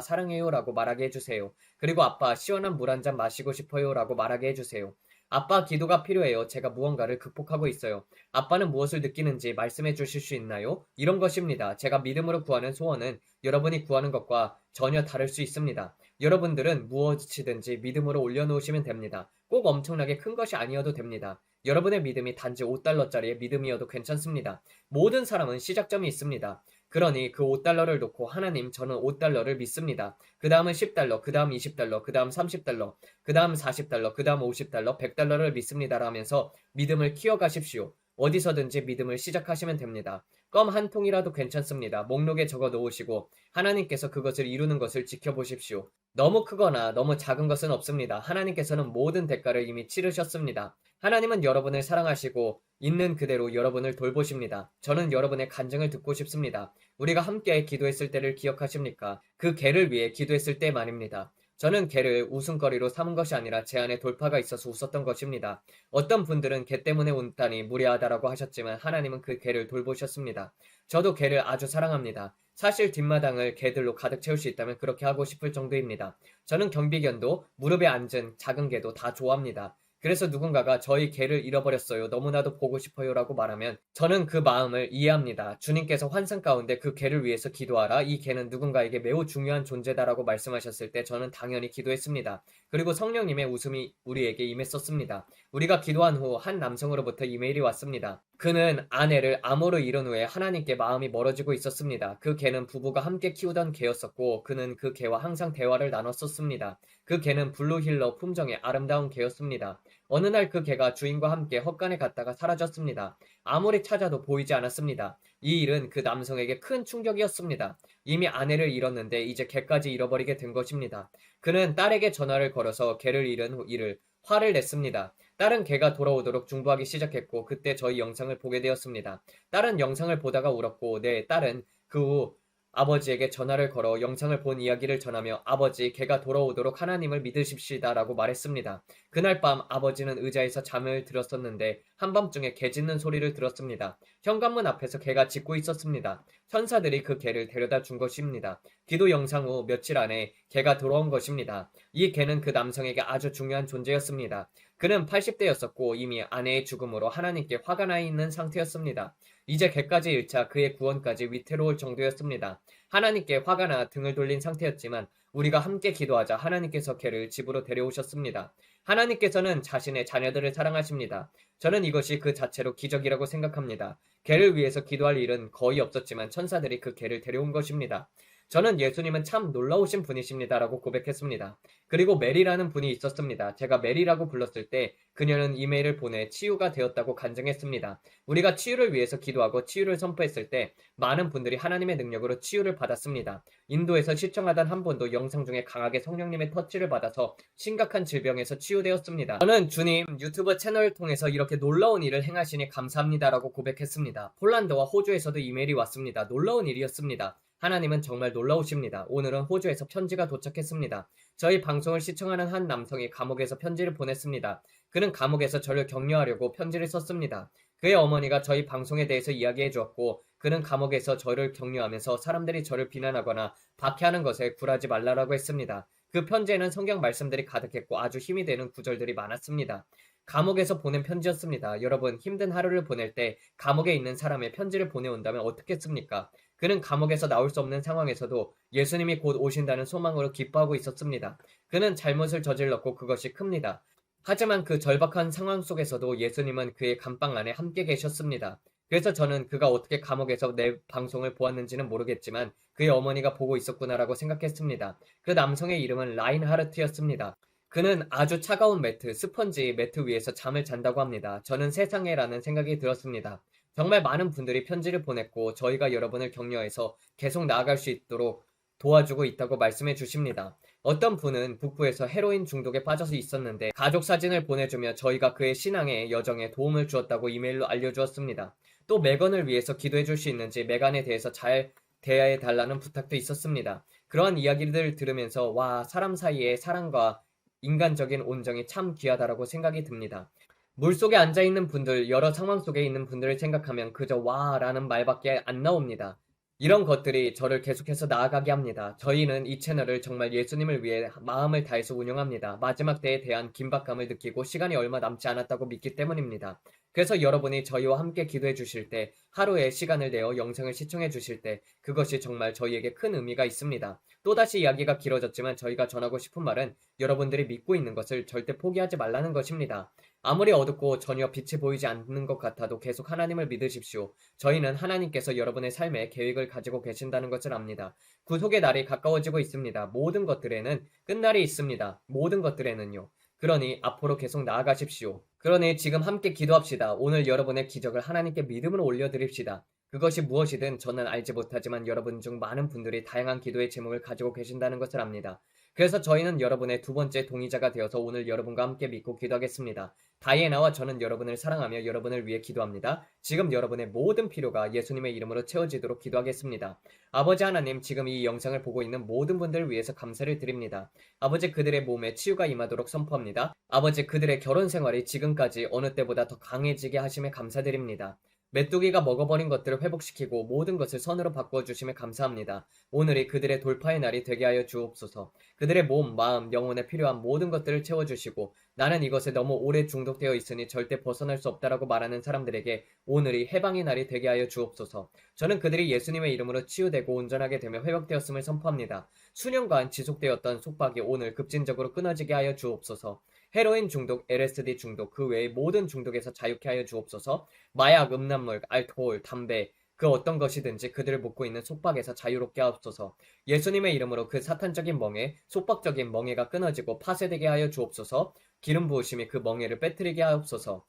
사랑해요 라고 말하게 해주세요. 그리고 아빠 시원한 물 한 잔 마시고 싶어요 라고 말하게 해주세요. 아빠 기도가 필요해요. 제가 무언가를 극복하고 있어요. 아빠는 무엇을 느끼는지 말씀해 주실 수 있나요? 이런 것입니다. 제가 믿음으로 구하는 소원은 여러분이 구하는 것과 전혀 다를 수 있습니다. 여러분들은 무엇이든지 믿음으로 올려놓으시면 됩니다. 꼭 엄청나게 큰 것이 아니어도 됩니다. 여러분의 믿음이 단지 5달러짜리의 믿음이어도 괜찮습니다. 모든 사람은 시작점이 있습니다. 그러니 그 5달러를 놓고 하나님 저는 5달러를 믿습니다. 그 다음은 10달러, 그 다음 20달러, 그 다음 30달러, 그 다음 40달러, 그 다음 50달러, 100달러를 믿습니다 라면서 믿음을 키워가십시오. 어디서든지 믿음을 시작하시면 됩니다. 껌 한 통이라도 괜찮습니다. 목록에 적어 놓으시고 하나님께서 그것을 이루는 것을 지켜보십시오. 너무 크거나 너무 작은 것은 없습니다. 하나님께서는 모든 대가를 이미 치르셨습니다. 하나님은 여러분을 사랑하시고 있는 그대로 여러분을 돌보십니다. 저는 여러분의 간증을 듣고 싶습니다. 우리가 함께 기도했을 때를 기억하십니까? 그 개를 위해 기도했을 때 말입니다. 저는 개를 웃음거리로 삼은 것이 아니라 제 안에 돌파가 있어서 웃었던 것입니다. 어떤 분들은 개 때문에 운다니 무례하다라고 하셨지만 하나님은 그 개를 돌보셨습니다. 저도 개를 아주 사랑합니다. 사실 뒷마당을 개들로 가득 채울 수 있다면 그렇게 하고 싶을 정도입니다. 저는 경비견도 무릎에 앉은 작은 개도 다 좋아합니다. 그래서 누군가가 저희 개를 잃어버렸어요. 너무나도 보고 싶어요 라고 말하면 저는 그 마음을 이해합니다. 주님께서 환상 가운데 그 개를 위해서 기도하라. 이 개는 누군가에게 매우 중요한 존재다라고 말씀하셨을 때 저는 당연히 기도했습니다. 그리고 성령님의 웃음이 우리에게 임했었습니다. 우리가 기도한 후 한 남성으로부터 이메일이 왔습니다. 그는 아내를 암으로 잃은 후에 하나님께 마음이 멀어지고 있었습니다. 그 개는 부부가 함께 키우던 개였었고 그는 그 개와 항상 대화를 나눴었습니다. 그 개는 블루힐러 품종의 아름다운 개였습니다. 어느 날 그 개가 주인과 함께 헛간에 갔다가 사라졌습니다. 아무리 찾아도 보이지 않았습니다. 이 일은 그 남성에게 큰 충격이었습니다. 이미 아내를 잃었는데 이제 개까지 잃어버리게 된 것입니다. 그는 딸에게 전화를 걸어서 개를 잃은 일을 화를 냈습니다. 딸은 개가 돌아오도록 중보하기 시작했고 그때 저희 영상을 보게 되었습니다. 딸은 영상을 보다가 울었고 딸은 그 후 아버지에게 전화를 걸어 영상을 본 이야기를 전하며 아버지 개가 돌아오도록 하나님을 믿으십시다 라고 말했습니다. 그날 밤 아버지는 의자에서 잠을 들었었는데 한밤중에 개 짖는 소리를 들었습니다. 현관문 앞에서 개가 짖고 있었습니다. 천사들이 그 개를 데려다 준 것입니다. 기도 영상 후 며칠 안에 개가 돌아온 것입니다. 이 개는 그 남성에게 아주 중요한 존재였습니다. 그는 80대였었고 이미 아내의 죽음으로 하나님께 화가 나 있는 상태였습니다. 이제 개까지 잃자 그의 구원까지 위태로울 정도였습니다. 하나님께 화가 나 등을 돌린 상태였지만 우리가 함께 기도하자 하나님께서 개를 집으로 데려오셨습니다. 하나님께서는 자신의 자녀들을 사랑하십니다. 저는 이것이 그 자체로 기적이라고 생각합니다. 개를 위해서 기도할 일은 거의 없었지만 천사들이 그 개를 데려온 것입니다. 저는 예수님은 참 놀라우신 분이십니다라고 고백했습니다. 그리고 메리라는 분이 있었습니다. 제가 메리라고 불렀을 때 그녀는 이메일을 보내 치유가 되었다고 간증했습니다. 우리가 치유를 위해서 기도하고 치유를 선포했을 때 많은 분들이 하나님의 능력으로 치유를 받았습니다. 인도에서 시청하던 한 분도 영상 중에 강하게 성령님의 터치를 받아서 심각한 질병에서 치유되었습니다. 저는 주님 유튜브 채널을 통해서 이렇게 놀라운 일을 행하시니 감사합니다라고 고백했습니다. 폴란드와 호주에서도 이메일이 왔습니다. 놀라운 일이었습니다. 하나님은 정말 놀라우십니다. 오늘은 호주에서 편지가 도착했습니다. 저희 방송을 시청하는 한 남성이 감옥에서 편지를 보냈습니다. 그는 감옥에서 저를 격려하려고 편지를 썼습니다. 그의 어머니가 저희 방송에 대해서 이야기해 주었고 그는 감옥에서 저를 격려하면서 사람들이 저를 비난하거나 박해하는 것에 굴하지 말라고 했습니다. 그 편지에는 성경 말씀들이 가득했고 아주 힘이 되는 구절들이 많았습니다. 감옥에서 보낸 편지였습니다. 여러분 힘든 하루를 보낼 때 감옥에 있는 사람의 편지를 보내온다면 어떻겠습니까? 그는 감옥에서 나올 수 없는 상황에서도 예수님이 곧 오신다는 소망으로 기뻐하고 있었습니다. 그는 잘못을 저질렀고 그것이 큽니다. 하지만 그 절박한 상황 속에서도 예수님은 그의 감방 안에 함께 계셨습니다. 그래서 저는 그가 어떻게 감옥에서 내 방송을 보았는지는 모르겠지만 그의 어머니가 보고 있었구나라고 생각했습니다. 그 남성의 이름은 라인하르트였습니다. 그는 아주 차가운 매트, 스펀지 매트 위에서 잠을 잔다고 합니다. 저는 세상에라는 생각이 들었습니다. 정말 많은 분들이 편지를 보냈고 저희가 여러분을 격려해서 계속 나아갈 수 있도록 도와주고 있다고 말씀해 주십니다. 어떤 분은 북부에서 헤로인 중독에 빠져서 있었는데 가족 사진을 보내주며 저희가 그의 신앙의 여정에 도움을 주었다고 이메일로 알려주었습니다. 또 메건을 위해서 기도해 줄 수 있는지 메간에 대해서 잘 대해 달라는 부탁도 있었습니다. 그러한 이야기를 들으면서 와, 사람 사이의 사랑과 인간적인 온정이 참 귀하다라고 생각이 듭니다. 물속에 앉아있는 분들, 여러 상황 속에 있는 분들을 생각하면 그저 와 라는 말밖에 안 나옵니다. 이런 것들이 저를 계속해서 나아가게 합니다. 저희는 이 채널을 정말 예수님을 위해 마음을 다해서 운영합니다. 마지막 때에 대한 긴박감을 느끼고 시간이 얼마 남지 않았다고 믿기 때문입니다. 그래서 여러분이 저희와 함께 기도해 주실 때, 하루에 시간을 내어 영상을 시청해 주실 때 그것이 정말 저희에게 큰 의미가 있습니다. 또다시 이야기가 길어졌지만 저희가 전하고 싶은 말은 여러분들이 믿고 있는 것을 절대 포기하지 말라는 것입니다. 아무리 어둡고 전혀 빛이 보이지 않는 것 같아도 계속 하나님을 믿으십시오. 저희는 하나님께서 여러분의 삶에 계획을 가지고 계신다는 것을 압니다. 구속의 날이 가까워지고 있습니다. 모든 것들에는 끝날이 있습니다. 모든 것들에는요. 그러니 앞으로 계속 나아가십시오. 그러니 지금 함께 기도합시다. 오늘 여러분의 기적을 하나님께 믿음으로 올려드립시다. 그것이 무엇이든 저는 알지 못하지만 여러분 중 많은 분들이 다양한 기도의 제목을 가지고 계신다는 것을 압니다. 그래서 저희는 여러분의 두 번째 동의자가 되어서 오늘 여러분과 함께 믿고 기도하겠습니다. 다이애나와 저는 여러분을 사랑하며 여러분을 위해 기도합니다. 지금 여러분의 모든 필요가 예수님의 이름으로 채워지도록 기도하겠습니다. 아버지 하나님, 지금 이 영상을 보고 있는 모든 분들을 위해서 감사를 드립니다. 아버지, 그들의 몸에 치유가 임하도록 선포합니다. 아버지, 그들의 결혼 생활이 지금까지 어느 때보다 더 강해지게 하심에 감사드립니다. 메뚜기가 먹어버린 것들을 회복시키고 모든 것을 선으로 바꾸어 주심에 감사합니다. 오늘이 그들의 돌파의 날이 되게 하여 주옵소서. 그들의 몸, 마음, 영혼에 필요한 모든 것들을 채워주시고 나는 이것에 너무 오래 중독되어 있으니 절대 벗어날 수 없다라고 말하는 사람들에게 오늘이 해방의 날이 되게 하여 주옵소서. 저는 그들이 예수님의 이름으로 치유되고 온전하게 되며 회복되었음을 선포합니다. 수년간 지속되었던 속박이 오늘 급진적으로 끊어지게 하여 주옵소서. 헤로인 중독, LSD 중독, 그 외의 모든 중독에서 자유케 하여 주옵소서. 마약, 음란물, 알코올, 담배, 그 어떤 것이든지 그들을 묶고 있는 속박에서 자유롭게 하옵소서. 예수님의 이름으로 그 사탄적인 멍에, 속박적인 멍에가 끊어지고 파쇄되게 하여 주옵소서. 기름 부으심이 그 멍에를 빼뜨리게 하옵소서.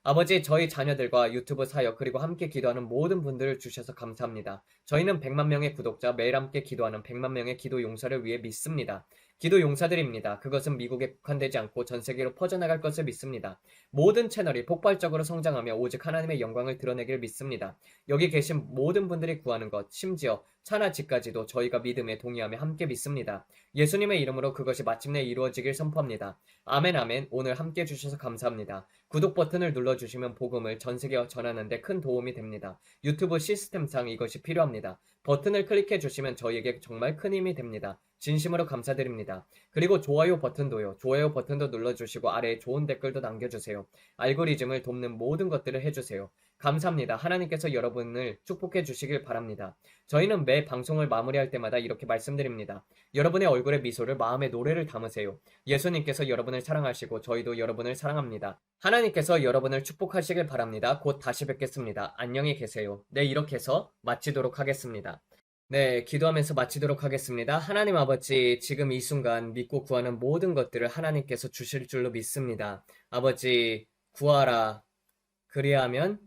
아버지, 저희 자녀들과 유튜브 사역 그리고 함께 기도하는 모든 분들을 주셔서 감사합니다. 저희는 100만 명의 구독자, 매일 함께 기도하는 100만 명의 기도 용사를 위해 믿습니다. 기도 용사들입니다. 그것은 미국에 국한되지 않고 전 세계로 퍼져나갈 것을 믿습니다. 모든 채널이 폭발적으로 성장하며 오직 하나님의 영광을 드러내길 믿습니다. 여기 계신 모든 분들이 구하는 것, 심지어 차나지까지도 저희가 믿음에 동의하며 함께 믿습니다. 예수님의 이름으로 그것이 마침내 이루어지길 선포합니다. 아멘 아멘. 오늘 함께 해주셔서 감사합니다. 구독 버튼을 눌러주시면 복음을 전 세계에 전하는데 큰 도움이 됩니다. 유튜브 시스템상 이것이 필요합니다. 버튼을 클릭해 주시면 저희에게 정말 큰 힘이 됩니다. 진심으로 감사드립니다. 그리고 좋아요 버튼도요. 좋아요 버튼도 눌러주시고 아래에 좋은 댓글도 남겨주세요. 알고리즘을 돕는 모든 것들을 해주세요. 감사합니다. 하나님께서 여러분을 축복해 주시길 바랍니다. 저희는 매 방송을 마무리할 때마다 이렇게 말씀드립니다. 여러분의 얼굴에 미소를 마음의 노래를 담으세요. 예수님께서 여러분을 사랑하시고 저희도 여러분을 사랑합니다. 하나님께서 여러분을 축복하시길 바랍니다. 곧 다시 뵙겠습니다. 안녕히 계세요. 네, 이렇게 해서 마치도록 하겠습니다. 네, 기도하면서 마치도록 하겠습니다. 하나님 아버지, 지금 이 순간 믿고 구하는 모든 것들을 하나님께서 주실 줄로 믿습니다. 아버지, 구하라. 그리하면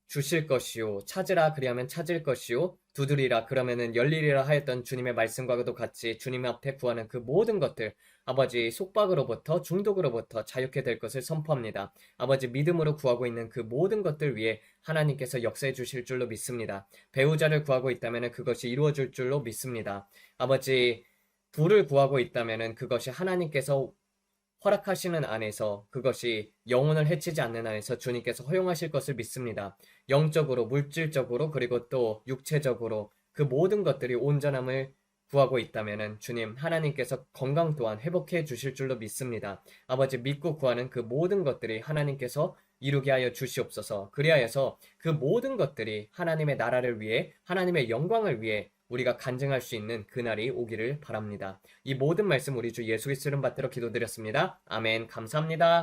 주실 것이요. 찾으라. 그리하면 찾을 것이요. 두드리라. 그러면은 열리리라 하였던 주님의 말씀과도 같이 주님 앞에 구하는 그 모든 것들, 아버지 속박으로부터 중독으로부터 자유케 될 것을 선포합니다. 아버지 믿음으로 구하고 있는 그 모든 것들 위에 하나님께서 역사해 주실 줄로 믿습니다. 배우자를 구하고 있다면 그것이 이루어질 줄로 믿습니다. 아버지 부를 구하고 있다면 그것이 하나님께서 허락하시는 안에서, 그것이 영혼을 해치지 않는 안에서 주님께서 허용하실 것을 믿습니다. 영적으로, 물질적으로, 그리고 또 육체적으로 그 모든 것들이 온전함을 구하고 있다면 주님 하나님께서 건강 또한 회복해 주실 줄로 믿습니다. 아버지 믿고 구하는 그 모든 것들이 하나님께서 이루게 하여 주시옵소서. 그리하여서 그 모든 것들이 하나님의 나라를 위해, 하나님의 영광을 위해 우리가 간증할 수 있는 그날이 오기를 바랍니다. 이 모든 말씀 우리 주 예수 그리스도 이름 받들어 기도드렸습니다. 아멘. 감사합니다.